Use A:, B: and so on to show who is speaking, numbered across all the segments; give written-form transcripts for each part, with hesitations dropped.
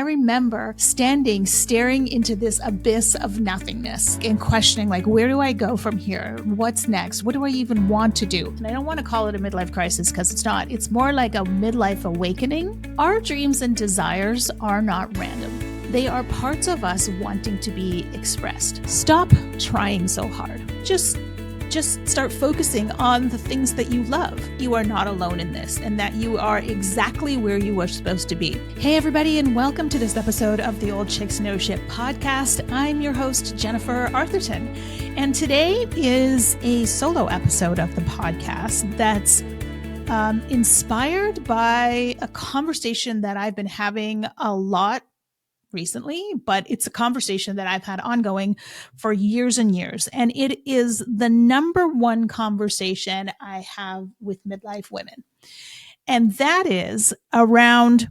A: remember standing, staring into this abyss of nothingness and questioning, like, where do I go from here? What's next? What do I even want to do? And I don't want to call it a midlife crisis because it's not. It's more like a midlife awakening. Our dreams and desires are not random. They are parts of us wanting to be expressed. Stop trying so hard. Just start focusing on the things that you love. You are not alone in this, and that you are exactly where you are supposed to be. Hey, everybody, and welcome to this episode of the Old Chicks No Shit podcast. I'm your host, Jennifer Arthurton, and today is a solo episode of the podcast that's inspired by a conversation that I've been having a lot recently, but it's a conversation that I've had ongoing for years and years. And it is the number one conversation I have with midlife women. And that is around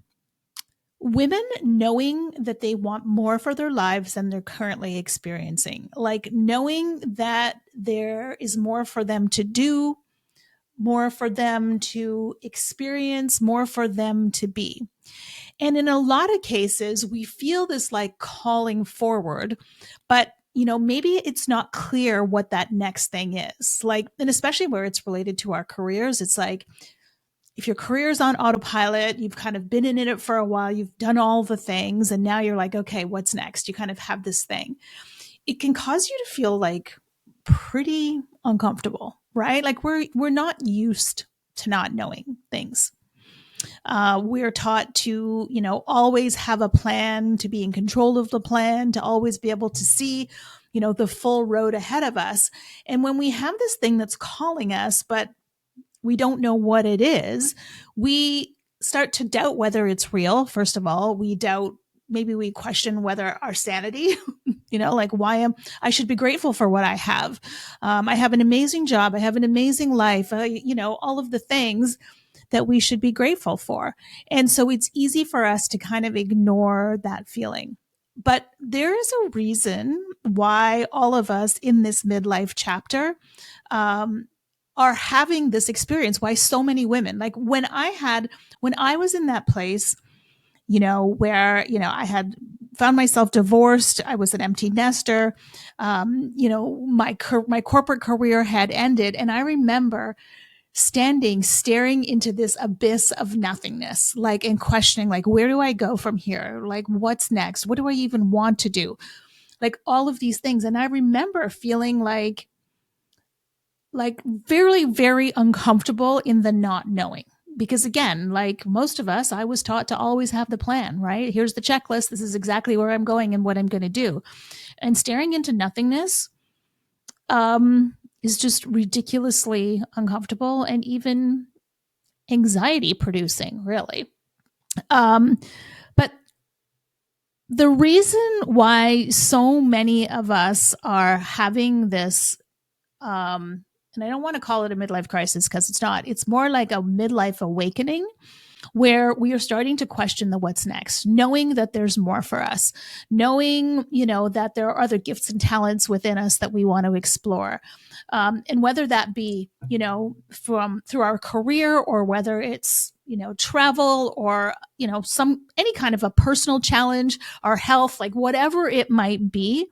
A: women knowing that they want more for their lives than they're currently experiencing. Like knowing that there is more for them to do, more for them to experience, more for them to be. And in a lot of cases, we feel this like calling forward, but maybe it's not clear what that next thing is. Like, and especially where it's related to our careers, it's like, if your career's on autopilot, you've kind of been in it for a while, you've done all the things, and now you're like, okay, what's next? You kind of have this thing. It can cause you to feel like pretty uncomfortable, right? Like we're not used to not knowing things. We're taught to, always have a plan, to be in control of the plan, to always be able to see, the full road ahead of us. And when we have this thing that's calling us, but we don't know what it is, we start to doubt whether it's real. First of all, maybe we question whether our sanity, like I should be grateful for what I have. I have an amazing job. I have an amazing life, all of the things that we should be grateful for. And so it's easy for us to kind of ignore that feeling. But there is a reason why all of us in this midlife chapter are having this experience, why so many women, like when I was in that place, where, I had found myself divorced. I was an empty nester. My corporate career had ended. And I remember standing, staring into this abyss of nothingness, like, and questioning, like, where do I go from here? Like, what's next? What do I even want to do? Like all of these things. And I remember feeling like very, very uncomfortable in the not knowing. Because again, like most of us, I was taught to always have the plan, right? Here's the checklist. This is exactly where I'm going and what I'm going to do. And staring into nothingness, is just ridiculously uncomfortable and even anxiety producing, really. But the reason why so many of us are having this, and I don't want to call it a midlife crisis because it's not, it's more like a midlife awakening, where we are starting to question the what's next, knowing that there's more for us, knowing, that there are other gifts and talents within us that we want to explore. And whether that be, through our career, or whether it's, travel, or, any kind of a personal challenge, our health, like whatever it might be,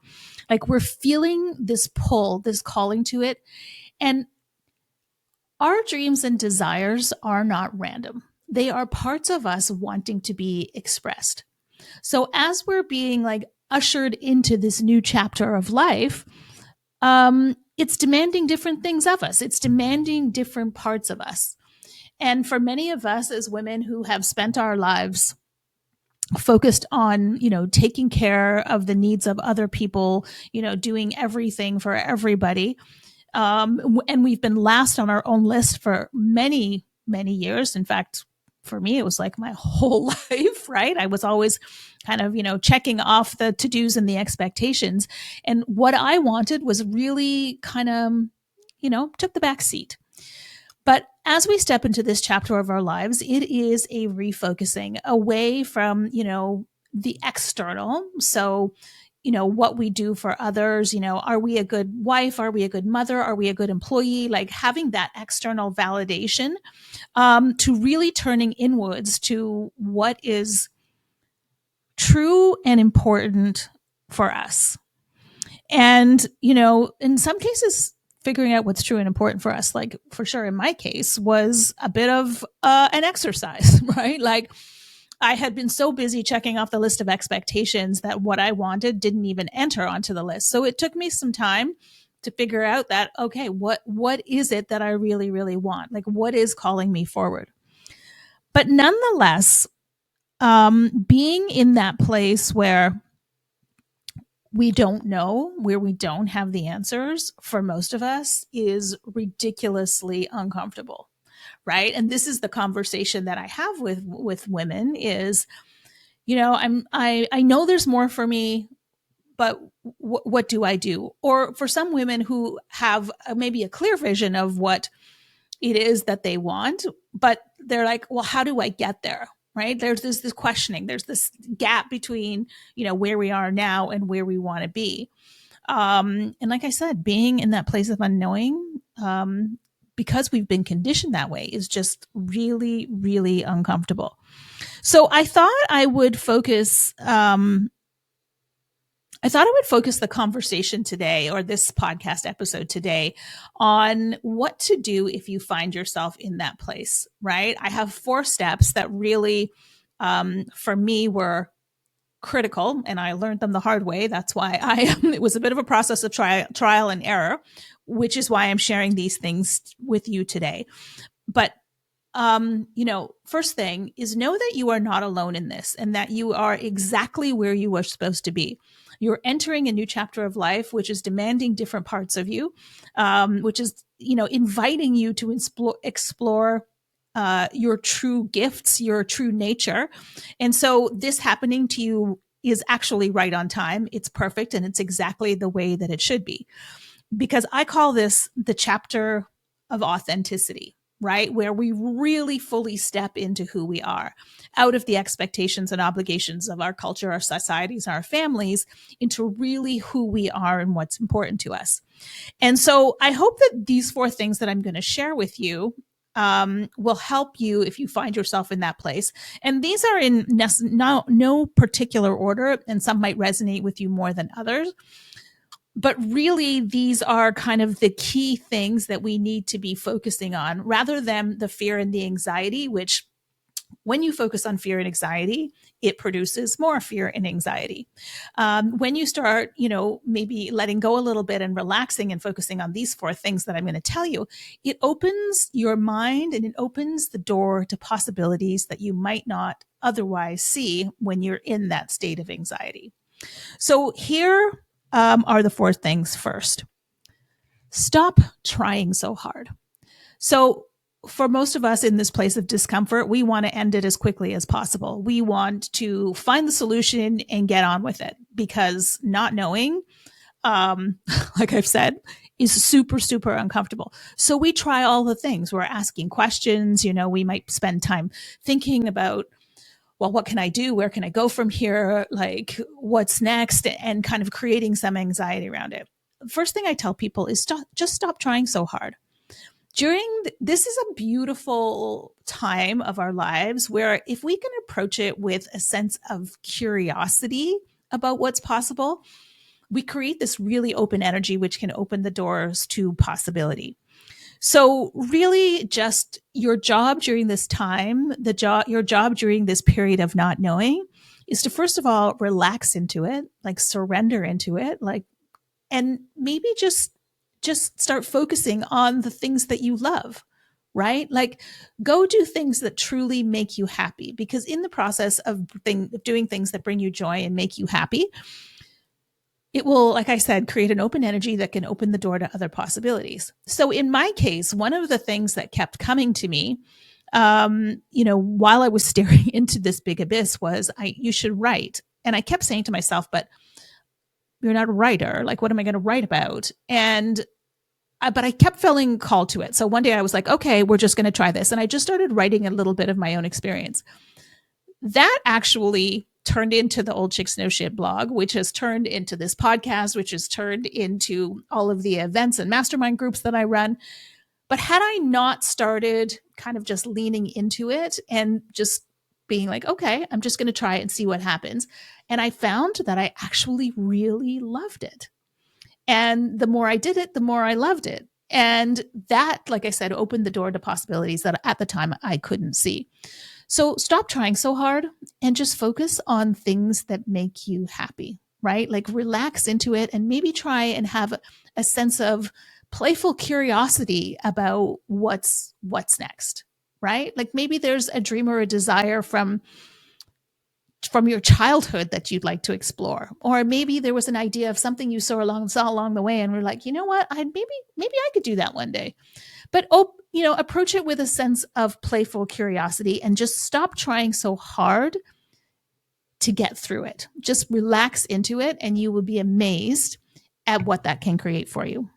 A: like we're feeling this pull, this calling to it. And our dreams and desires are not random. They are parts of us wanting to be expressed. So as we're being like ushered into this new chapter of life, it's demanding different things of us. It's demanding different parts of us. And for many of us as women who have spent our lives focused on, taking care of the needs of other people, doing everything for everybody, and we've been last on our own list for many, many years. In fact, for me, it was like my whole life, right? I was always kind of, checking off the to-dos and the expectations. And what I wanted was really kind of, took the back seat. But as we step into this chapter of our lives, it is a refocusing away from, the external. So, what we do for others, are we a good wife? Are we a good mother? Are we a good employee? Like having that external validation, to really turning inwards to what is true and important for us. And, in some cases, figuring out what's true and important for us, like for sure in my case, was a bit of an exercise, right? Like I had been so busy checking off the list of expectations that what I wanted didn't even enter onto the list. So it took me some time to figure out that, okay, what is it that I really, really want? Like what is calling me forward? But nonetheless, being in that place where we don't know, where we don't have the answers, for most of us is ridiculously uncomfortable, right? And this is the conversation that I have with women is, I know there's more for me, but what do I do? Or for some women who have maybe a clear vision of what it is that they want, but they're like, well, how do I get there? Right? There's this questioning. There's this gap between, where we are now and where we want to be. And like I said, being in that place of unknowing, because we've been conditioned that way, is just really, really uncomfortable. So I thought I would focus the conversation today, or this podcast episode today, on what to do if you find yourself in that place, right? I have 4 steps that really, for me, were critical, and I learned them the hard way. That's why it was a bit of a process of trial and error, which is why I'm sharing these things with you today. But first thing is, know that you are not alone in this, and that you are exactly where you are supposed to be. You're entering a new chapter of life, which is demanding different parts of you, which is, inviting you to explore your true gifts, your true nature. And so this happening to you is actually right on time. It's perfect. And it's exactly the way that it should be, because I call this the chapter of authenticity, right? Where we really fully step into who we are, out of the expectations and obligations of our culture, our societies, our families, into really who we are and what's important to us. And so I hope that these 4 things that I'm going to share with you will help you if you find yourself in that place. And these are in no particular order, and some might resonate with you more than others. But really, these are kind of the key things that we need to be focusing on, rather than the fear and the anxiety, which, when you focus on fear and anxiety, it produces more fear and anxiety. When you start, maybe letting go a little bit and relaxing and focusing on these 4 things that I'm going to tell you, it opens your mind and it opens the door to possibilities that you might not otherwise see when you're in that state of anxiety. So here are the 4 things. First, stop trying so hard. So for most of us in this place of discomfort, we want to end it as quickly as possible. We want to find the solution and get on with it, because not knowing, like I've said, is super, super uncomfortable. So we try all the things. We're asking questions. We might spend time thinking about, well, what can I do? Where can I go from here? Like, what's next? And kind of creating some anxiety around it. First thing I tell people is just stop trying so hard. This is a beautiful time of our lives where, if we can approach it with a sense of curiosity about what's possible, we create this really open energy, which can open the doors to possibility. So really, just your job during this time, your job during this period of not knowing, is to, first of all, relax into it, like surrender into it, and maybe just start focusing on the things that you love, right? Like, go do things that truly make you happy, because in the process of doing things that bring you joy and make you happy, it will, like I said, create an open energy that can open the door to other possibilities. So in my case, one of the things that kept coming to me, while I was staring into this big abyss, was, you should write. And I kept saying to myself, but you're not a writer. Like, what am I going to write about? But I kept feeling called to it. So one day I was like, okay, we're just going to try this. And I just started writing a little bit of my own experience. That actually turned into the Old Chicks No Shit blog, which has turned into this podcast, which has turned into all of the events and mastermind groups that I run. But had I not started kind of just leaning into it and just being like, okay, I'm just going to try it and see what happens. And I found that I actually really loved it. And the more I did it, the more I loved it. And that, like I said, opened the door to possibilities that at the time I couldn't see. So stop trying so hard and just focus on things that make you happy, right? Like relax into it and maybe try and have a sense of playful curiosity about what's next, right? Like maybe there's a dream or a desire from your childhood that you'd like to explore, or maybe there was an idea of something you saw along the way and we're like, you know what, maybe I could do that one day. But approach it with a sense of playful curiosity and just stop trying so hard to get through it. Just relax into it and you will be amazed at what that can create for you.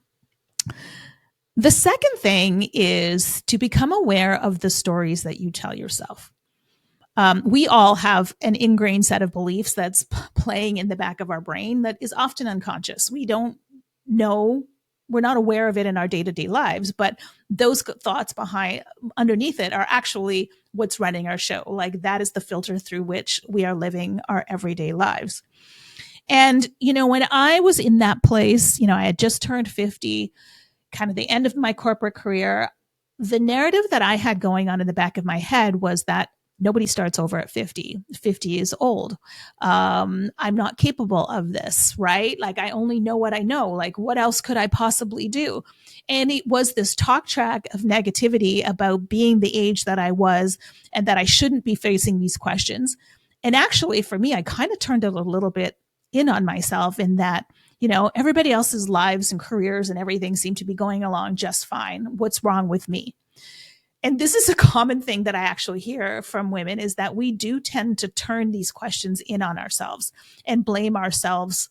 A: The second thing is to become aware of the stories that you tell yourself. We all have an ingrained set of beliefs that's playing in the back of our brain that is often unconscious. We don't know, we're not aware of it in our day-to-day lives, but those thoughts underneath it are actually what's running our show. Like that is the filter through which we are living our everyday lives. And, when I was in that place, I had just turned 50, kind of the end of my corporate career, the narrative that I had going on in the back of my head was that nobody starts over at 50. 50 is old. I'm not capable of this, right? Like I only know what I know. Like what else could I possibly do? And it was this talk track of negativity about being the age that I was and that I shouldn't be facing these questions. And actually for me, I kind of turned it a little bit in on myself in that, everybody else's lives and careers and everything seemed to be going along just fine. What's wrong with me? And this is a common thing that I actually hear from women is that we do tend to turn these questions in on ourselves and blame ourselves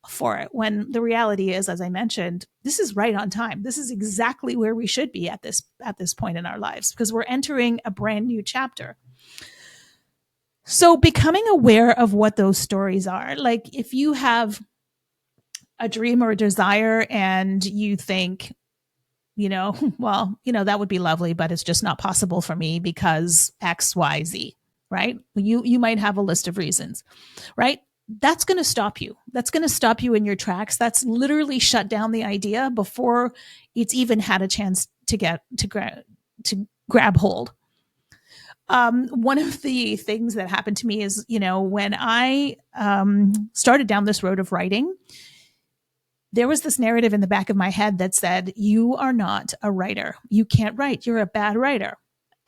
A: for it. When the reality is, as I mentioned, this is right on time. This is exactly where we should be at this point in our lives because we're entering a brand new chapter. So becoming aware of what those stories are, like if you have a dream or a desire and you think, that would be lovely, but it's just not possible for me because X, Y, Z, right? You might have a list of reasons, right? That's going to stop you. That's going to stop you in your tracks. That's literally shut down the idea before it's even had a chance to grab hold. One of the things that happened to me is, when I started down this road of writing, there was this narrative in the back of my head that said, you are not a writer. You can't write. You're a bad writer.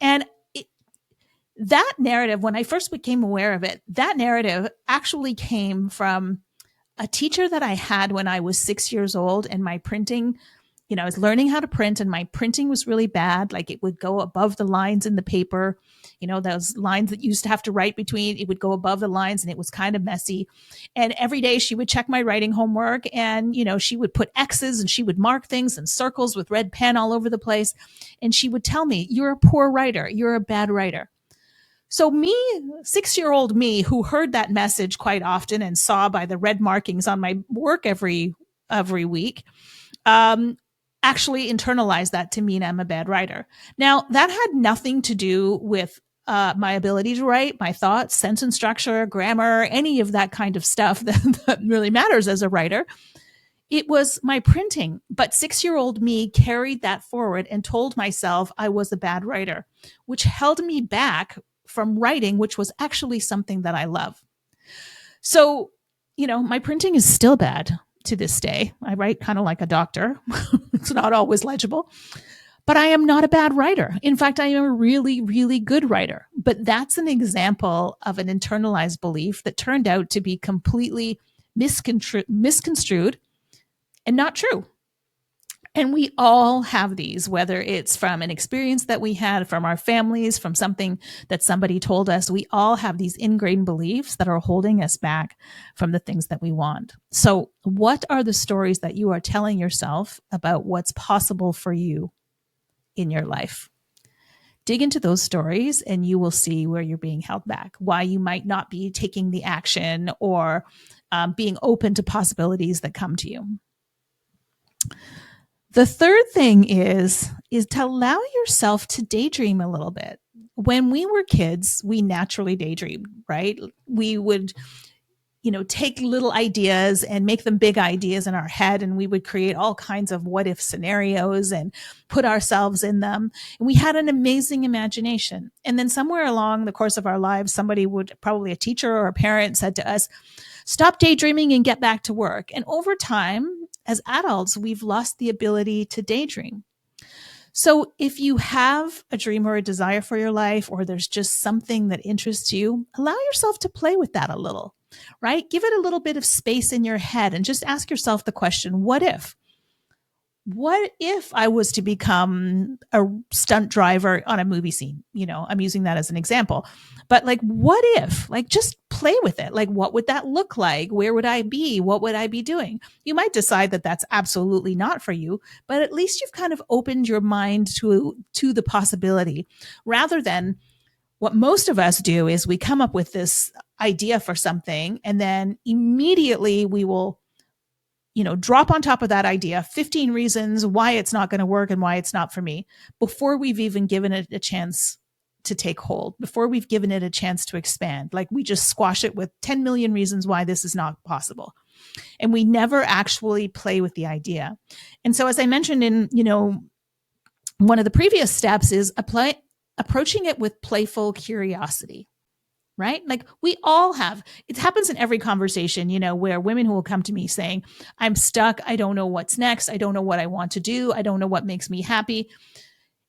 A: And that narrative, when I first became aware of it, that narrative actually came from a teacher that I had when I was 6 years old and my printing, I was learning how to print and my printing was really bad. Like it would go above the lines in the paper, those lines that you used to have to write between, it would go above the lines and it was kind of messy. And every day she would check my writing homework and, she would put X's and she would mark things in circles with red pen all over the place. And she would tell me, you're a poor writer. You're a bad writer. So me, 6-year-old me, who heard that message quite often and saw by the red markings on my work every week, actually internalized that to mean I'm a bad writer. Now, that had nothing to do with my ability to write, my thoughts, sentence structure, grammar, any of that kind of stuff that really matters as a writer. It was my printing. But 6-year-old me carried that forward and told myself I was a bad writer, which held me back from writing, which was actually something that I love. So, my printing is still bad to this day. I write kind of like a doctor. It's not always legible, but I am not a bad writer. In fact, I am a really, really good writer. But that's an example of an internalized belief that turned out to be completely misconstrued and not true. And we all have these, whether it's from an experience that we had, from our families, from something that somebody told us. We all have these ingrained beliefs that are holding us back from the things that we want. So what are the stories that you are telling yourself about what's possible for you in your life? Dig into those stories and you will see where you're being held back, why you might not be taking the action or being open to possibilities that come to you. The third thing is to allow yourself to daydream a little bit. When we were kids, we naturally daydreamed, right? We would take little ideas and make them big ideas in our head. And we would create all kinds of what if scenarios and put ourselves in them. And we had an amazing imagination. And then somewhere along the course of our lives, somebody would, probably a teacher or a parent, said to us, stop daydreaming and get back to work. And over time, as adults, we've lost the ability to daydream. So if you have a dream or a desire for your life, or there's just something that interests you, allow yourself to play with that a little, right? Give it a little bit of space in your head and just ask yourself the question, what if? What if I was to become a stunt driver on a movie scene? I'm using that as an example. But what if? Just play with it. What would that look like? Where would I be? What would I be doing? You might decide that that's absolutely not for you, but at least you've kind of opened your mind to the possibility, rather than what most of us do is we come up with this idea for something, and then immediately we will drop on top of that idea 15 reasons why it's not going to work and why it's not for me, before we've even given it a chance to take hold, before we've given it a chance to expand. We just squash it with 10 million reasons why this is not possible. And we never actually play with the idea. And so, as I mentioned in, one of the previous steps, is approaching it with playful curiosity. Right? We all have, it happens in every conversation, where women who will come to me saying, I'm stuck. I don't know what's next. I don't know what I want to do. I don't know what makes me happy.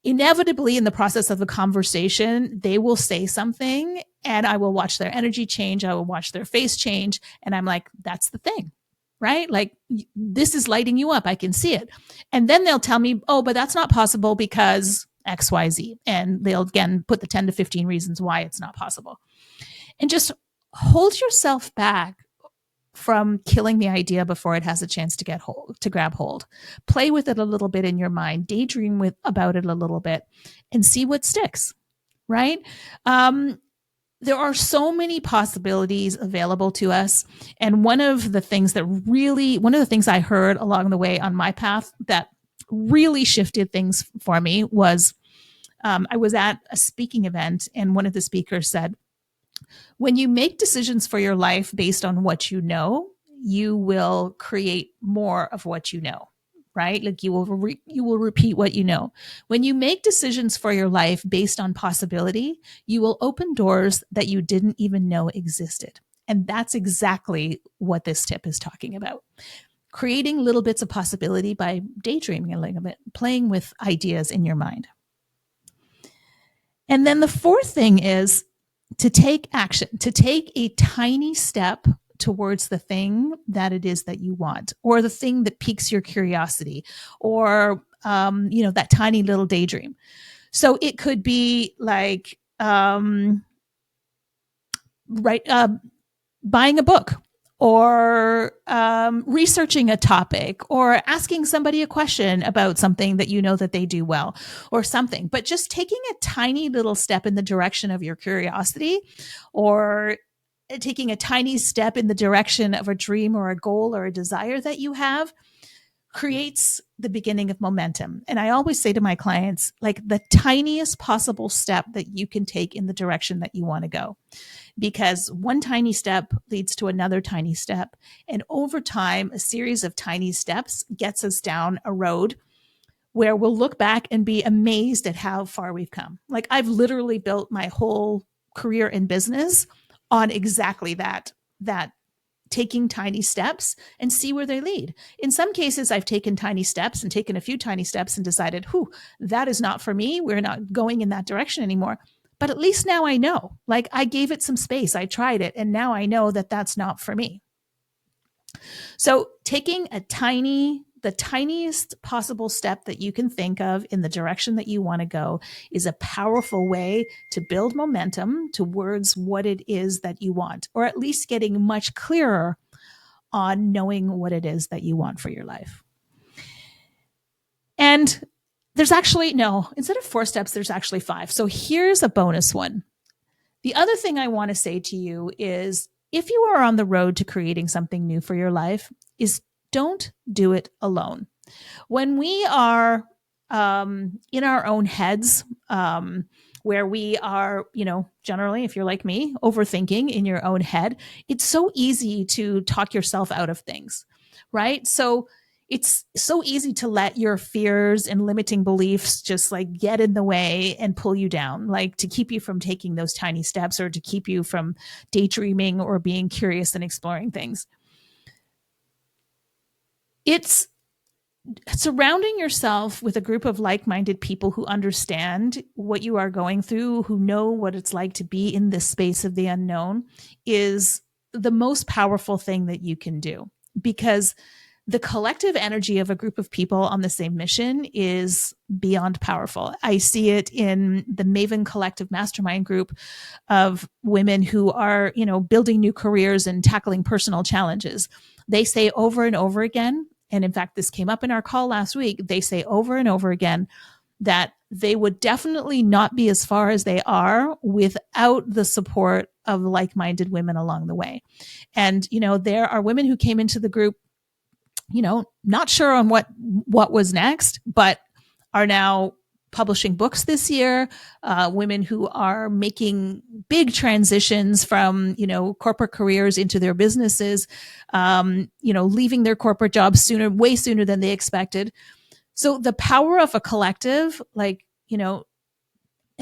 A: Inevitably, in the process of the conversation, they will say something, and I will watch their energy change. I will watch their face change. And I'm like, that's the thing, right? This is lighting you up. I can see it. And then they'll tell me, oh, but that's not possible because XYZ. And they'll again put the 10 to 15 reasons why it's not possible. And just hold yourself back from killing the idea before it has a chance to grab hold. Play with it a little bit in your mind, daydream about it a little bit, and see what sticks, right? There are so many possibilities available to us. And one of the things I heard along the way on my path that really shifted things for me was, I was at a speaking event, and one of the speakers said, when you make decisions for your life based on what you know, you will create more of what you know, right? You will repeat what you know. When you make decisions for your life based on possibility, you will open doors that you didn't even know existed. And that's exactly what this tip is talking about. Creating little bits of possibility by daydreaming a little bit, playing with ideas in your mind. And then the fourth thing is to take action, to take a tiny step towards the thing that it is that you want, or the thing that piques your curiosity, or, that tiny little daydream. So it could be buying a book, or researching a topic, or asking somebody a question about something that you know that they do well, or something. But just taking a tiny little step in the direction of your curiosity, or taking a tiny step in the direction of a dream or a goal or a desire that you have, creates the beginning of momentum. And I always say to my clients, the tiniest possible step that you can take in the direction that you want to go. Because one tiny step leads to another tiny step. And over time, a series of tiny steps gets us down a road where we'll look back and be amazed at how far we've come. I've literally built my whole career in business on exactly that taking tiny steps and see where they lead. In some cases, I've taken tiny steps and taken a few tiny steps and decided, that is not for me. We're not going in that direction anymore. But at least now I know, I gave it some space. I tried it. And now I know that that's not for me. So taking the tiniest possible step that you can think of in the direction that you want to go is a powerful way to build momentum towards what it is that you want, or at least getting much clearer on knowing what it is that you want for your life. And there's actually, instead of 4 steps, there's actually 5. So here's a bonus one. The other thing I want to say to you is, if you are on the road to creating something new for your life, is don't do it alone. When we are in our own heads, where we are, generally, if you're like me, overthinking in your own head, it's so easy to talk yourself out of things, right? So it's so easy to let your fears and limiting beliefs just like get in the way and pull you down, like to keep you from taking those tiny steps or to keep you from daydreaming or being curious and exploring things. It's surrounding yourself with a group of like-minded people who understand what you are going through, who know what it's like to be in this space of the unknown, is the most powerful thing that you can do, because the collective energy of a group of people on the same mission is beyond powerful. I see it in the Maven Collective Mastermind group of women who are, building new careers and tackling personal challenges. They say over and over again, and in fact, this came up in our call last week, they say over and over again that they would definitely not be as far as they are without the support of like-minded women along the way. And, there are women who came into the group, not sure on what was next, but are now publishing books this year, women who are making big transitions from, corporate careers into their businesses, leaving their corporate jobs way sooner than they expected. So the power of a collective,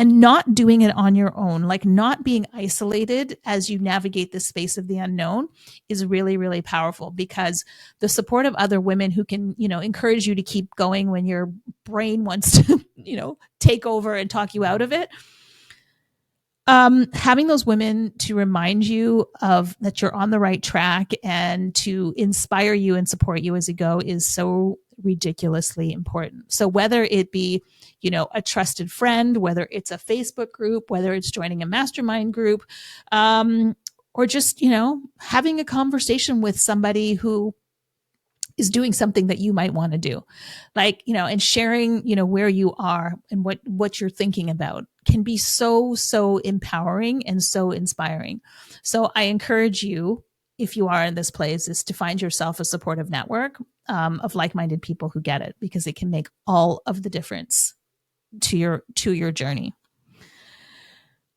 A: and not doing it on your own, like not being isolated as you navigate the space of the unknown, is really, really powerful, because the support of other women who can, encourage you to keep going when your brain wants to, take over and talk you out of it. Having those women to remind you of that you're on the right track and to inspire you and support you as you go is so ridiculously important. So whether it be, a trusted friend, whether it's a Facebook group, whether it's joining a mastermind group, or just, having a conversation with somebody who is doing something that you might want to do, like, and sharing, where you are and what you're thinking about, can be so, so empowering and so inspiring. So I encourage you, if you are in this place, is to find yourself a supportive network of like-minded people who get it, because it can make all of the difference to your journey.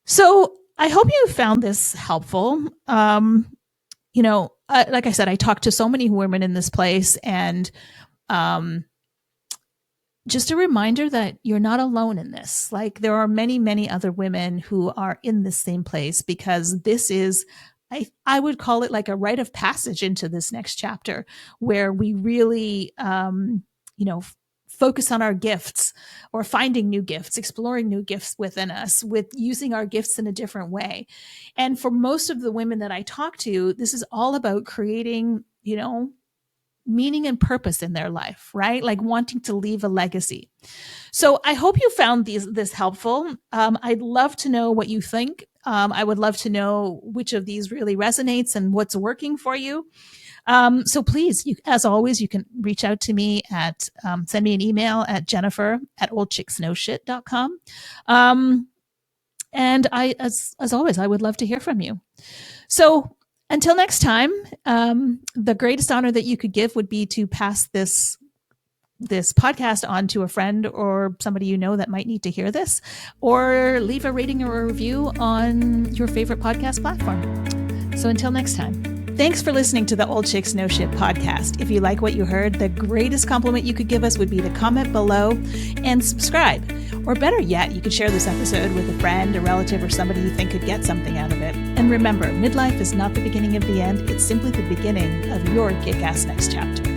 A: So I hope you found this helpful. Like I said, I talked to so many women in this place, and just a reminder that you're not alone in this. Like, there are many, many other women who are in the same place, because this is, I would call it like a rite of passage into this next chapter, where we really, focus on our gifts, or finding new gifts, exploring new gifts within us, with using our gifts in a different way. And for most of the women that I talk to, this is all about creating, meaning and purpose in their life, right? Like wanting to leave a legacy. So I hope you found this helpful. I'd love to know what you think. I would love to know which of these really resonates and what's working for you. So please, as always, you can reach out to me at, send me an email at jennifer@oldchicksnoshit.com. And as always, I would love to hear from you. So until next time, the greatest honor that you could give would be to pass this podcast on to a friend or somebody that might need to hear this, or leave a rating or a review on your favorite podcast platform. So until next time. Thanks for listening to the Old Chicks No Shit podcast. If you like what you heard, the greatest compliment you could give us would be to comment below and subscribe. Or better yet, you could share this episode with a friend, a relative, or somebody you think could get something out of it. And remember, midlife is not the beginning of the end. It's simply the beginning of your kick-ass next chapter.